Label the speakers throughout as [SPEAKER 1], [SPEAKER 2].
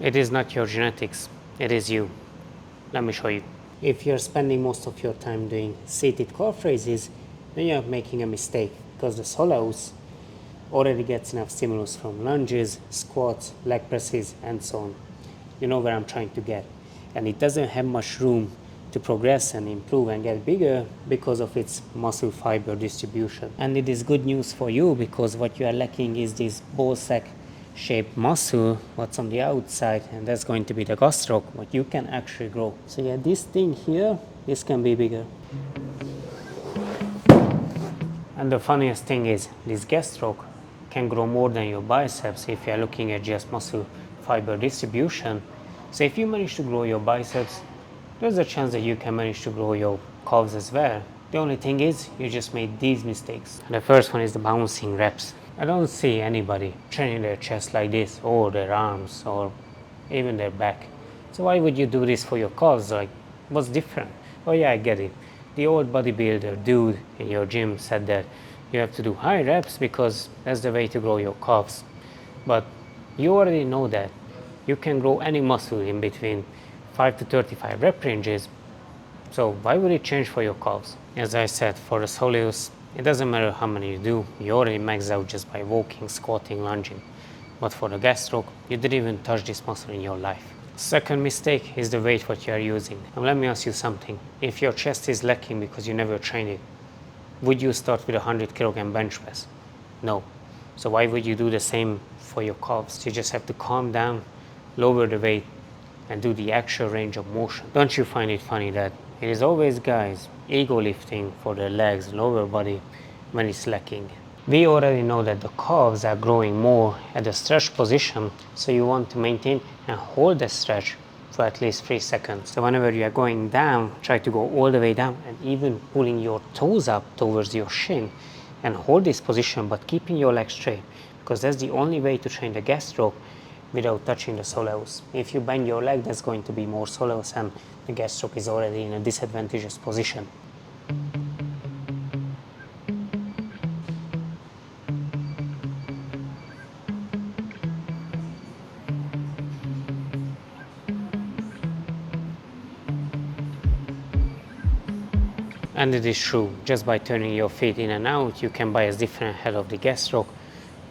[SPEAKER 1] It is not your genetics, it is you. Let me show you. If you're spending most of your time doing seated calf raises, then you're making a mistake because the soleus already gets enough stimulus from lunges, squats, leg presses, and so on. You know where I'm trying to get. And it doesn't have much room to progress and improve and get bigger because of its muscle fiber distribution. And it is good news for you because what you are lacking is this ball sack shaped muscle, what's on the outside, and that's going to be the gatroc, what you can actually grow. So yeah, this thing here, this can be bigger. And the funniest thing is this gatroc can grow more than your biceps if you are looking at just muscle fiber distribution. So if you manage to grow your biceps, there's a chance that you can manage to grow your calves as well. The only thing is, you just made these mistakes. And the first one is the bouncing reps. I don't see anybody training their chest like this, or their arms, or even their back. So why would you do this for your calves? Like, what's different? Oh yeah, I get it. The old bodybuilder dude in your gym said that you have to do high reps because that's the way to grow your calves. But you already know that you can grow any muscle in between 5 to 35 rep ranges, so why would it change for your calves? As I said, for the soleus, it doesn't matter how many you do, you already max out just by walking, squatting, lunging. But for the gatroc, you didn't even touch this muscle in your life. Second mistake is the weight what you are using. Now let me ask you something. If your chest is lacking because you never trained it, would you start with a 100 kilogram bench press? No. So why would you do the same for your calves? You just have to calm down, lower the weight, and do the actual range of motion. Don't you find it funny that it is always guys ego lifting for their legs, lower body when it's lacking? We already know that the calves are growing more at the stretch position, so you want to maintain and hold the stretch for at least 3 seconds. So whenever you are going down, try to go all the way down and even pulling your toes up towards your shin and hold this position but keeping your legs straight, because that's the only way to train the gatroc without touching the soleus. If you bend your leg, that's going to be more soleus and the gatroc is already in a disadvantageous position. And it is true, just by turning your feet in and out, you can bias different head of the gatroc,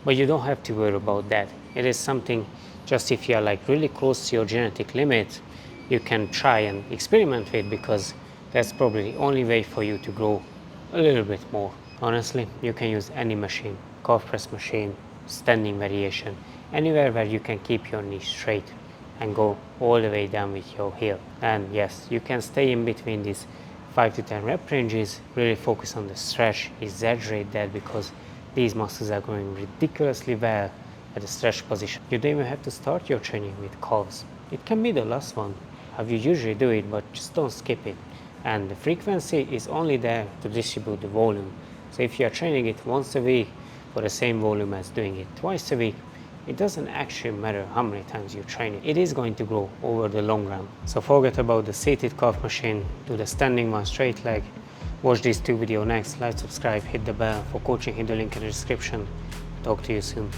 [SPEAKER 1] but you don't have to worry about that. It is something, just if you are like really close to your genetic limit, you can try and experiment with, because that's probably the only way for you to grow a little bit more. Honestly, you can use any machine, calf press machine, standing variation, anywhere where you can keep your knee straight and go all the way down with your heel. And yes, you can stay in between these 5 to 10 rep ranges, really focus on the stretch, exaggerate that, because these muscles are growing ridiculously well at the stretch position. You don't even have to start your training with calves. It can be the last one, how you usually do it, but just don't skip it. And the frequency is only there to distribute the volume. So if you are training it once a week for the same volume as doing it twice a week, it doesn't actually matter how many times you train it. It is going to grow over the long run. So forget about the seated calf machine, do the standing one, straight leg. Watch these 2 videos next, like, subscribe, hit the bell. For coaching, hit the link in the description. Talk to you soon.